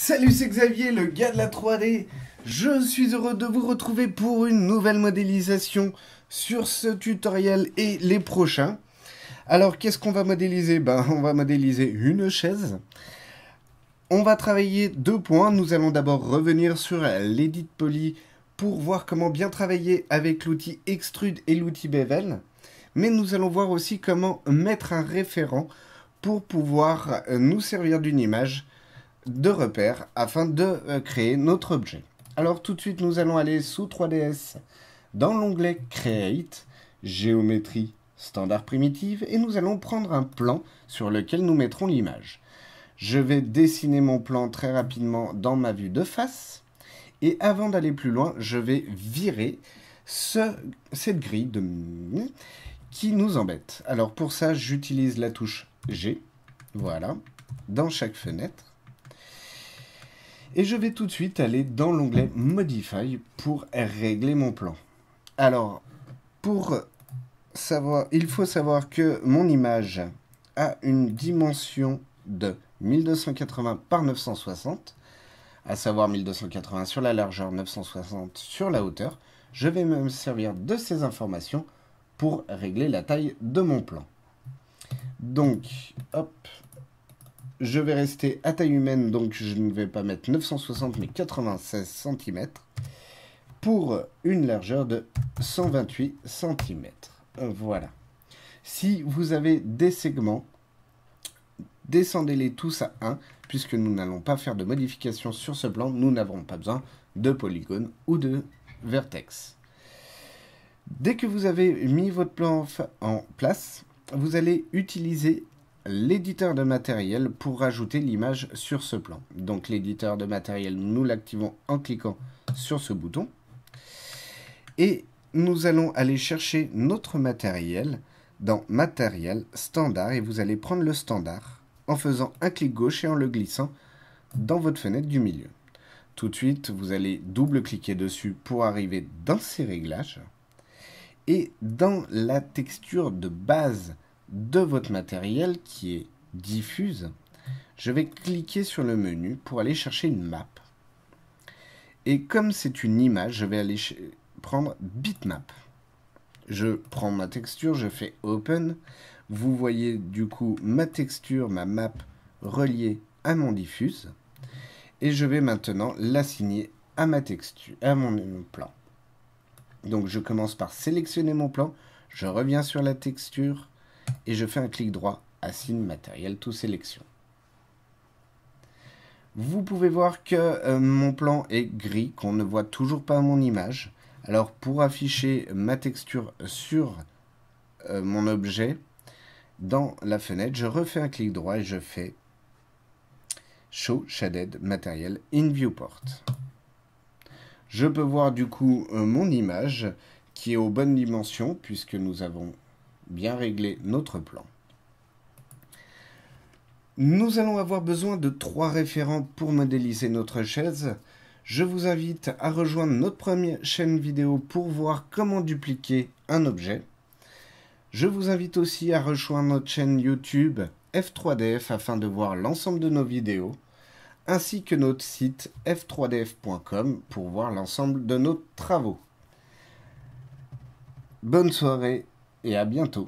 Salut, c'est Xavier, le gars de la 3D. Je suis heureux de vous retrouver pour une nouvelle modélisation sur ce tutoriel et les prochains. Alors, qu'est-ce qu'on va modéliser? On va modéliser une chaise. On va travailler 2 points. Nous allons d'abord revenir sur l'Edit Poly pour voir comment bien travailler avec l'outil Extrude et l'outil Bevel. Mais nous allons voir aussi comment mettre un référent pour pouvoir nous servir d'une image de repère afin de créer notre objet. Alors tout de suite, nous allons aller sous 3ds dans l'onglet Create, Géométrie standard primitive, et nous allons prendre un plan sur lequel nous mettrons l'image. Je vais dessiner mon plan très rapidement dans ma vue de face, et avant d'aller plus loin, je vais virer cette grille qui nous embête. Alors pour ça, j'utilise la touche G, voilà, dans chaque fenêtre. Et je vais tout de suite aller dans l'onglet Modify pour régler mon plan. Alors, il faut savoir que mon image a une dimension de 1280 par 960, à savoir 1280 sur la largeur, 960 sur la hauteur. Je vais me servir de ces informations pour régler la taille de mon plan. Donc, hop. Je vais rester à taille humaine, donc je ne vais pas mettre 960 mais 96 cm pour une largeur de 128 cm. Voilà. Si vous avez des segments, descendez-les tous à 1, puisque nous n'allons pas faire de modifications sur ce plan. Nous n'avons pas besoin de polygones ou de vertex. Dès que vous avez mis votre plan en place, vous allez utiliser l'éditeur de matériel pour rajouter l'image sur ce plan. Donc l'éditeur de matériel, nous l'activons en cliquant sur ce bouton. Et nous allons aller chercher notre matériel dans matériel standard, et vous allez prendre le standard en faisant un clic gauche et en le glissant dans votre fenêtre du milieu. Tout de suite, vous allez double-cliquer dessus pour arriver dans ces réglages. Et dans la texture de base de votre matériel qui est diffuse, je vais cliquer sur le menu pour aller chercher une map. Et comme c'est une image, je vais aller prendre bitmap. Je prends ma texture, je fais open. Vous voyez du coup ma texture, ma map reliée à mon diffuse. Et je vais maintenant l'assigner à ma texture, à mon plan. Donc je commence par sélectionner mon plan, je reviens sur la texture, et je fais un clic droit, Assign matériel to sélection. Vous pouvez voir que mon plan est gris, qu'on ne voit toujours pas mon image. Alors pour afficher ma texture sur mon objet, dans la fenêtre, je refais un clic droit et je fais Show Shaded Material in Viewport. Je peux voir du coup mon image qui est aux bonnes dimensions puisque nous avons bien réglé notre plan. Nous allons avoir besoin de 3 référents pour modéliser notre chaise. Je vous invite à rejoindre notre première chaîne vidéo pour voir comment dupliquer un objet. Je vous invite aussi à rejoindre notre chaîne YouTube F3DF afin de voir l'ensemble de nos vidéos, ainsi que notre site f3df.com pour voir l'ensemble de nos travaux. Bonne soirée et à bientôt.